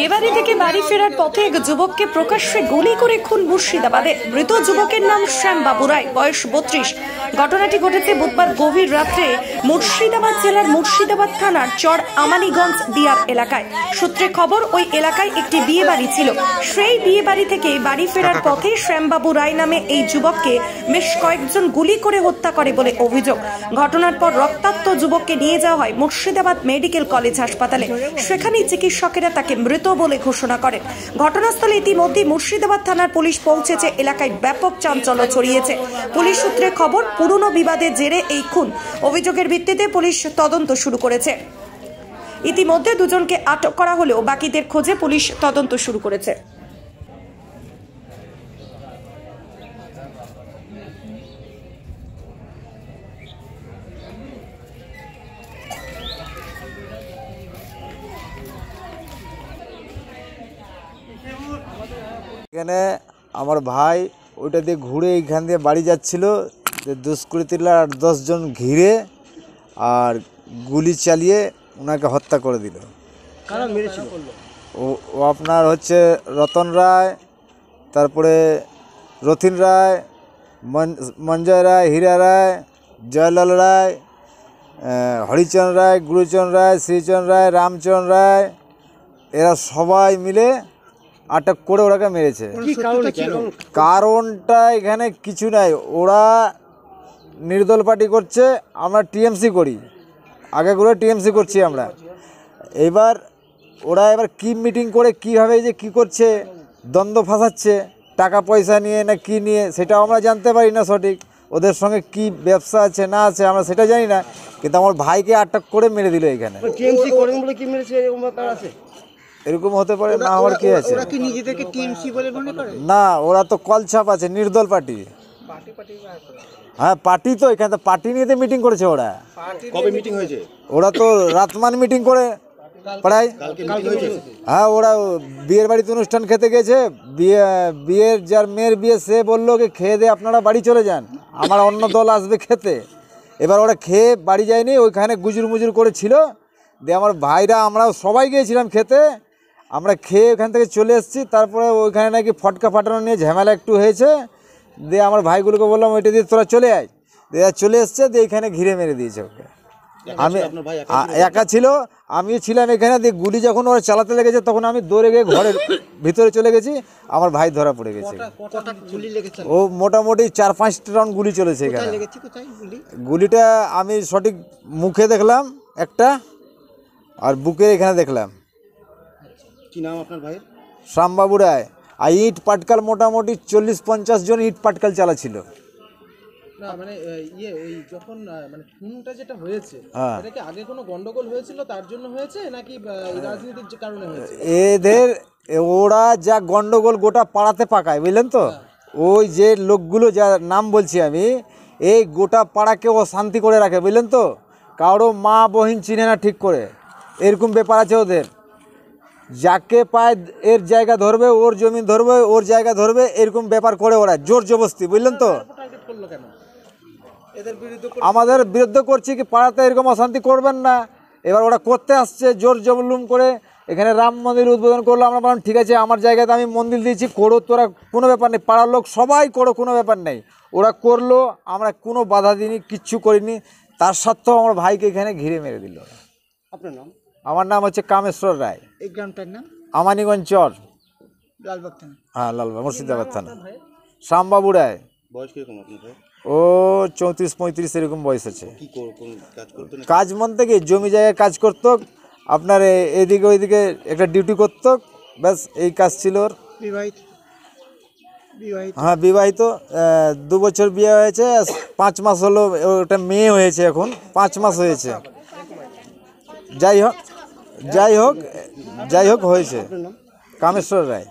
বিয়েবাড়ি থেকে বাড়ি ফেরার পথে এক যুবককে প্রকাশ্যে গুলি করে খুন মুর্শিদাবাদে। মৃত যুবকের নাম শ্যামবাবু রায়, বয়স 32। ঘটনাটি ঘটেছে বুধবার গভীর রাত্রে মুর্শিদাবাদ জেলার মুর্শিদাবাদ থানার চর আমানিগঞ্জ দিয়ার এলাকায়। সূত্রে খবর, ওই এলাকায় একটি বিয়ে বাড়ি ছিল। সেই বিয়ে বাড়ি থেকে বাড়ি ফেরার পথে শ্যামবাবু রায় নামে এই যুবককে বেশ কয়েকজন গুলি করে হত্যা করে বলে অভিযোগ। ঘটনার পর রক্তাক্ত যুবককে নিয়ে যাওয়া হয় মুর্শিদাবাদ মেডিকেল কলেজ হাসপাতালে। সেখানেই চিকিৎসকেরা তাকে মৃত বলে ঘোষণা করেন। ঘটনাস্থলে ইতিমধ্যে মুর্শিদাবাদ থানার পুলিশ পৌঁছেছে। এলাকায় ব্যাপক চাঞ্চল্য ছড়িয়েছে। পুলিশ সূত্রে খবর, পুরনো বিবাদের জেরে এই খুন। অভিযোগের ভিত্তিতে পুলিশ তদন্ত শুরু করেছে। ইতিমধ্যে দুজনকে আটক করা হলেও বাকিদের খোঁজে পুলিশ তদন্ত শুরু করেছে। এখানে আমার ভাই ওইটা দিয়ে ঘুরে এইখান দিয়ে বাড়ি যাচ্ছিল, দুষ্কৃতীরা 8-10 জন ঘিরে আর গুলি চালিয়ে ওনাকে হত্যা করে দিল। ও আপনার হচ্ছে রতন রায়, তারপরে রথিন রায়, মঞ্জয় রায়, হীরা রায়, জয়লাল রায়, হরিচরণ রায়, গুরুচরণ রায়, শ্রীচরণ রায়, রামচরণ রায়, এরা সবাই মিলে আটক করে ওরাকে মেরেছে। কারণটা এখানে কিছু নাই, ওরা নির্দল পার্টি করছে, আমরা টিএমসি করি, আগে করে টিএমসি করছি আমরা। এবার ওরা কি মিটিং করে কীভাবে যে কী করছে, দ্বন্দ্ব ফাঁসাচ্ছে টাকা পয়সা নিয়ে না কি নিয়ে, সেটাও আমরা জানতে পারি না সঠিক। ওদের সঙ্গে কি ব্যবসা আছে না আছে আমরা সেটা জানি না, কিন্তু আমার ভাইকে আটক করে মেরে দিল এখানে। এরকম হতে পারে না, আমার কি আছে না, ওরা তো কলছাপ আছে, নির্দল পার্টি। হ্যাঁ পার্টি, তো এখানে তো পার্টি নিয়ে মিটিং করেছে ওরা। কবে মিটিং হয়েছে? ওরা তো রাতমান মিটিং করে প্রায়। হ্যাঁ ওরা বিয়ের বাড়িতে অনুষ্ঠান খেতে গেছে, বিয়ের যার মেয়ের বিয়ে সে বললো কি খেয়ে দিয়ে আপনারা বাড়ি চলে যান, আমার অন্য দল আসবে খেতে। এবার ওরা খেয়ে বাড়ি যায়নি, ওইখানে গুজুর মুজুর করেছিল। দিয়ে আমার ভাইরা আমরা সবাই গিয়েছিলাম খেতে, আমরা খেয়ে ওখান থেকে চলে এসেছি। তারপরে ওইখানে নাকি ফটকা ফাটানো নিয়ে ঝামেলা একটু হয়েছে। দিয়ে আমার ভাইগুলোকে বললাম ওইটা দিয়ে তোরা চলে আয়, দিয়ে চলে এসছে, দিয়ে এখানে ঘিরে মেরে দিয়েছে ওকে। আমি একা ছিল, আমিও ছিলাম এখানে। দিয়ে গুলি যখন ওরা চালাতে লেগেছে তখন আমি দৌড়ে গিয়ে ঘরের ভিতরে চলে গেছি, আমার ভাই ধরা পড়ে গেছে। ও মোটামুটি 4-5টা রাউন্ড গুলি চলেছে এখানে। গুলিটা আমি সঠিক মুখে দেখলাম একটা, আর বুকের এখানে দেখলাম। কি নাম আপনার ভাইয়ের? শ্যামবাবু রায়। আর ইট পাটকাল মোটামুটি 40-50 জন ইট পাটকাল চালাছিল। না মানে যখন মানে খুনটা যেটা হয়েছে, এটা কি আগে কোনো গন্ডগোল হয়েছিল তার জন্য হয়েছে নাকি রাজনীতির কারণে হয়েছে? এদের ওরা যা গন্ডগোল গোটা পাড়াতে পাকায়, বুঝলেন তো। ওই যে লোকগুলো যার নাম বলছি আমি, এই গোটা পাড়াকে ও শান্তি করে রাখে, বুঝলেন তো। কারো মা বহিন চিনে না ঠিক করে, এরকম ব্যাপার আছে ওদের। যাকে পায় এর জায়গা ধরবে, ওর জমি ধরবে, ওর জায়গা ধরবে, এরকম ব্যাপার করে ওরা জোর জবরদস্তি, বুঝলেন তো। আমাদের বিরুদ্ধে করছি কি পাড়াতে এরকম অশান্তি করবেন না। এবার ওরা করতে আসছে জোর জবরদস্তি করে। এখানে রাম মন্দির উদ্বোধন করলো, আমরা বললাম ঠিক আছে, আমার জায়গাতে আমি মন্দির দিয়েছি, করো তোরা, কোনো ব্যাপার নেই, পাড়ার লোক সবাই করো, কোনো ব্যাপার নেই। ওরা করলো, আমরা কোনো বাধা দিইনি, কিচ্ছু করিনি। তার সত্ত্বেও আমার ভাইকে এখানে ঘিরে মেরে দিল। আপনার নাম? আমার নাম হচ্ছে কামেশ্বর রায়। এই গ্রামটার নাম আমানিগঞ্জ চর, লালবাগ থানা। হ্যাঁ লালবাগ, মুর্শিদাবাদ থানা। শ্যামবাবু রায়। বয়স কিরকম আপনার ভাই? ও 34-35 এরকম বয়স আছে। কি কাজ করতো? কাজ মন থেকে জমি জায়গায় কাজ করতো, আপনার এদিকে ওইদিকে একটা ডিউটি করতো, ব্যাস এই কাজ ছিল ওর। হ্যাঁ বিবাহিত, 2 বছর বিয়ে হয়েছে, 5 মাস হলো, ওটা মেয়ে হয়েছে, এখন 5 মাস হয়েছে। যাই হোক হয়েছে। কামেশ্বর রায়।